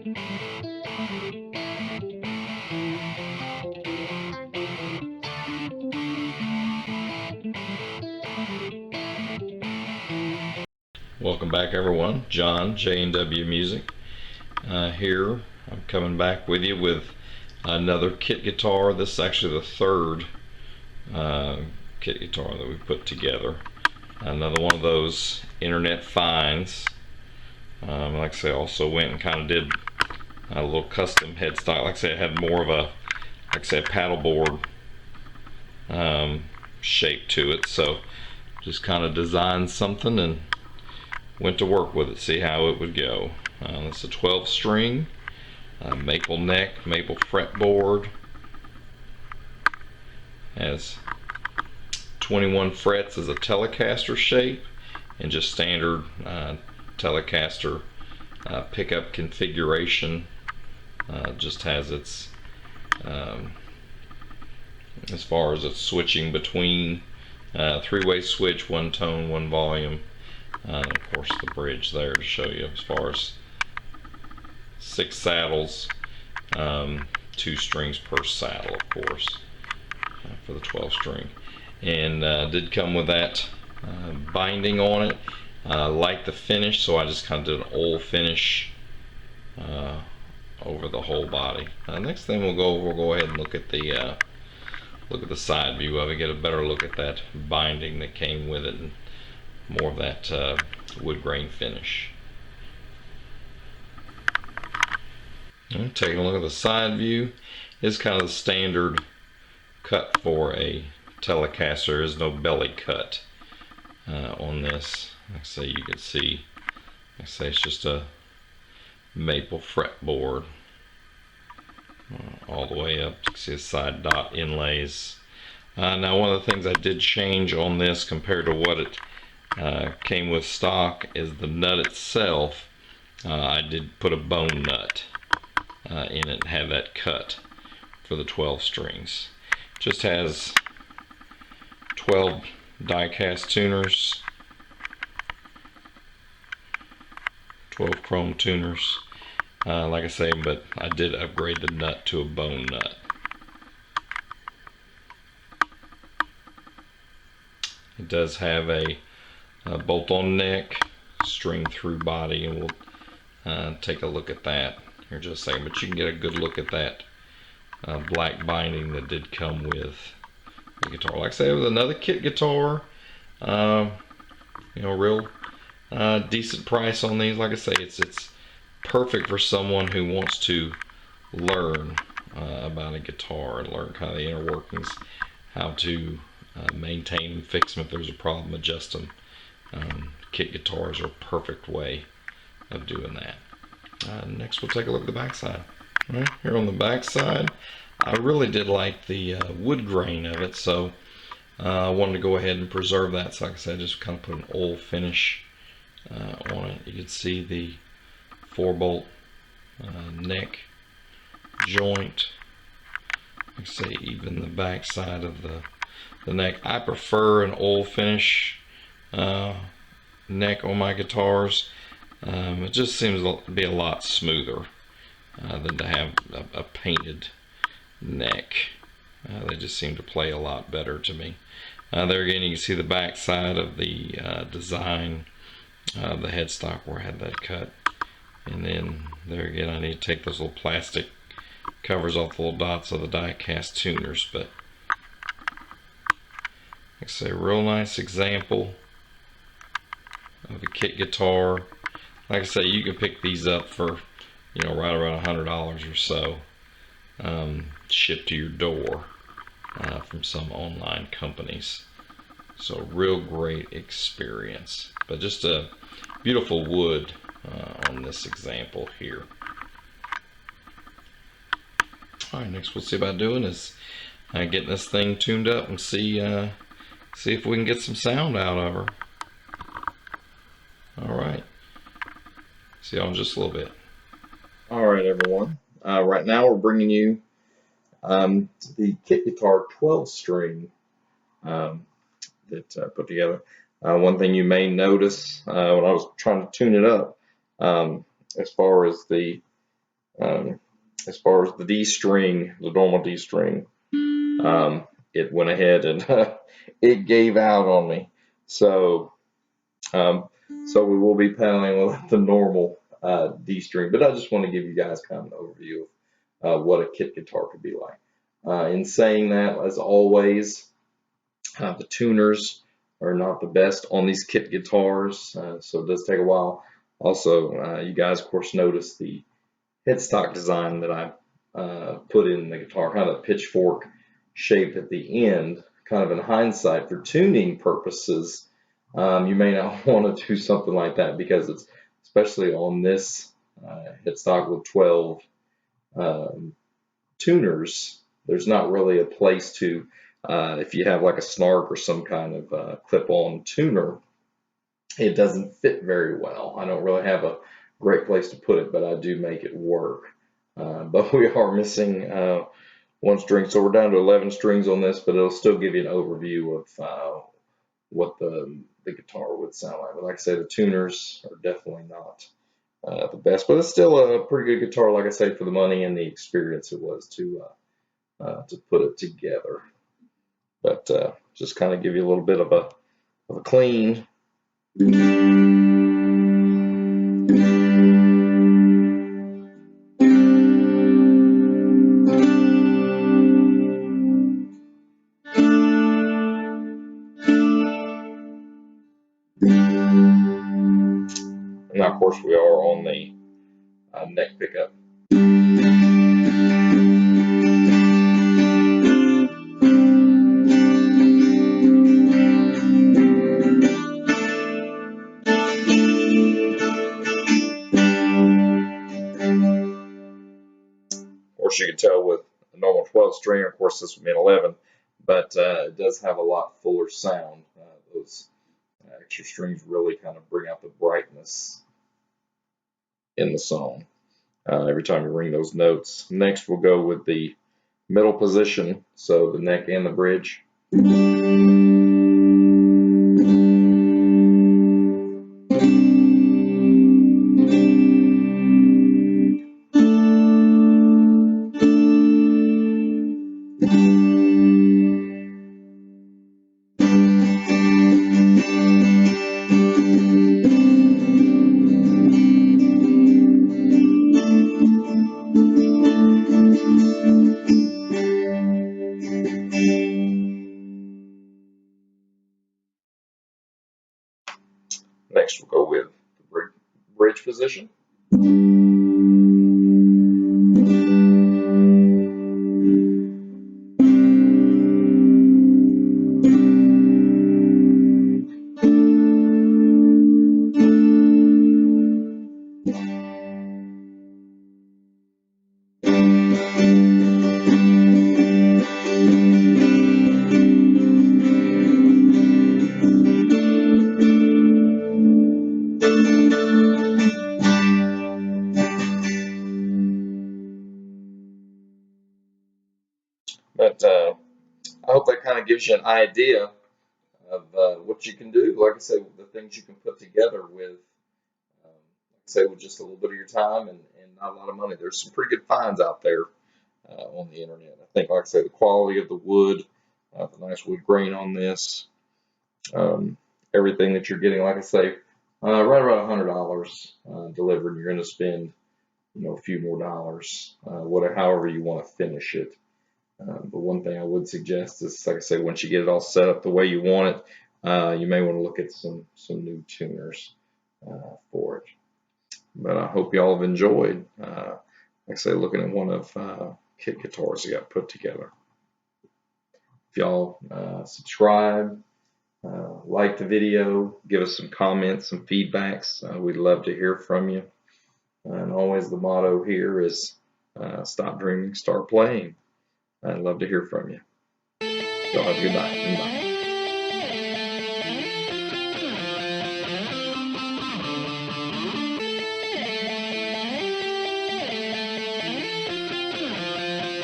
Welcome back, everyone. John, JandW Music. Here, I'm coming back with you with another kit guitar. This is actually the third kit guitar that we put together. Another one of those internet finds. Like I say, also went and kind of did a little custom headstock. Like I say, I had more of a, like I said, paddleboard shape to it. So just kind of designed something and went to work with it, see how it would go. It's a 12 string, maple neck, maple fretboard. Has 21 frets as a Telecaster shape, and just standard Telecaster pickup configuration. Just has its, as far as its switching between three-way switch, one tone, one volume. Of course, the bridge there to show you as far as 6 saddles, 2 strings per saddle, of course, for the 12 string. And did come with that binding on it. Like the finish, so I just kind of did an old finish over the whole body. Next thing we'll go ahead and look at the side view of it, get a better look at that binding that came with it, and more of that wood grain finish. And taking a look at the side view, it's kind of the standard cut for a Telecaster. There is no belly cut on this. Like I say, you can see, like I say, it's just a maple fretboard all the way up. You can see the side dot inlays. Now, one of the things I did change on this compared to what it came with stock is the nut itself. I did put a bone nut in it and have that cut for the 12 strings. Just has 12 die cast tuners, 12 chrome tuners, like I say, but I did upgrade the nut to a bone nut. It does have a bolt-on neck, string through body, and we'll take a look at that here in just a second. But you can get a good look at that black binding that did come with the guitar. Like I say, it was another kit guitar. Real decent price on these. Like I say, it's perfect for someone who wants to learn about a guitar and learn kind of the inner workings, how to maintain and fix them if there's a problem, adjust them. Kit guitars are a perfect way of doing that. Next, we'll take a look at the back side. Right, here on the back side, I really did like the wood grain of it, so I wanted to go ahead and preserve that. So like I said, just kind of put an old finish on it. You can see the 4-bolt neck joint. Like I say, even the back side of the neck. I prefer an old finish neck on my guitars. It just seems to be a lot smoother than to have a painted neck. They just seem to play a lot better to me. There again, you can see the back side of the design, the headstock where I had that cut. And then there again, I need to take those little plastic covers off the little dots of the die cast tuners. But like I say, a real nice example of a kit guitar. Like I say, you can pick these up for, right around $100 or so, shipped to your door from some online companies. So real great experience. But just a beautiful wood on this example here. All right, next we'll see about doing is getting this thing tuned up and see if we can get some sound out of her. All right. See y'all in just a little bit. All right, everyone. Right now we're bringing you the kit guitar 12 string that I put together. One thing you may notice when I was trying to tune it up, as far as the As far as the D string, the normal D string, it went ahead and it gave out on me. So, um, so we will be paddling with the normal D string, but I just want to give you guys kind of an overview of what a kit guitar could be like. In saying that, as always, the tuners are not the best on these kit guitars, so it does take a while. Also, you guys, of course, notice the headstock design that I put in the guitar, kind of a pitchfork shape at the end. Kind of in hindsight, for tuning purposes, you may not want to do something like that because it's, especially on this headstock with 12 tuners, there's not really a place to, if you have like a snark or some kind of clip-on tuner, it doesn't fit very well. I don't really have a great place to put it, but I do make it work. But we are missing one string, so we're down to 11 strings on this, but it'll still give you an overview of what the guitar would sound like. But like I say, the tuners are definitely not the best, but it's still a pretty good guitar, like I say, for the money and the experience it was to put it together. But just kind of give you a little bit of a clean. And now, of course, we are on the neck pickup. Of course, you can tell with a normal 12 string, of course, this would be an 11, but it does have a lot fuller sound. Those extra strings really kind of bring out the brightness in the song every time you ring those notes. Next, we'll go with the middle position, so the neck and the bridge. Next, we'll go with the bridge position. But I hope that kind of gives you an idea of what you can do. Like I said, the things you can put together with, like I say, with just a little bit of your time and not a lot of money. There's some pretty good finds out there on the internet. I think, like I say, the quality of the wood, the nice wood grain on this, everything that you're getting, like I say, right around $100 delivered. You're going to spend, a few more dollars, however you want to finish it. But one thing I would suggest is, like I say, once you get it all set up the way you want it, you may want to look at some new tuners for it. But I hope y'all have enjoyed, like I say, looking at one of kit guitars that got put together. If y'all subscribe, like the video, give us some comments, some feedbacks. We'd love to hear from you. And always the motto here is stop dreaming, start playing. I'd love to hear from you. Y'all have a good night. Bye.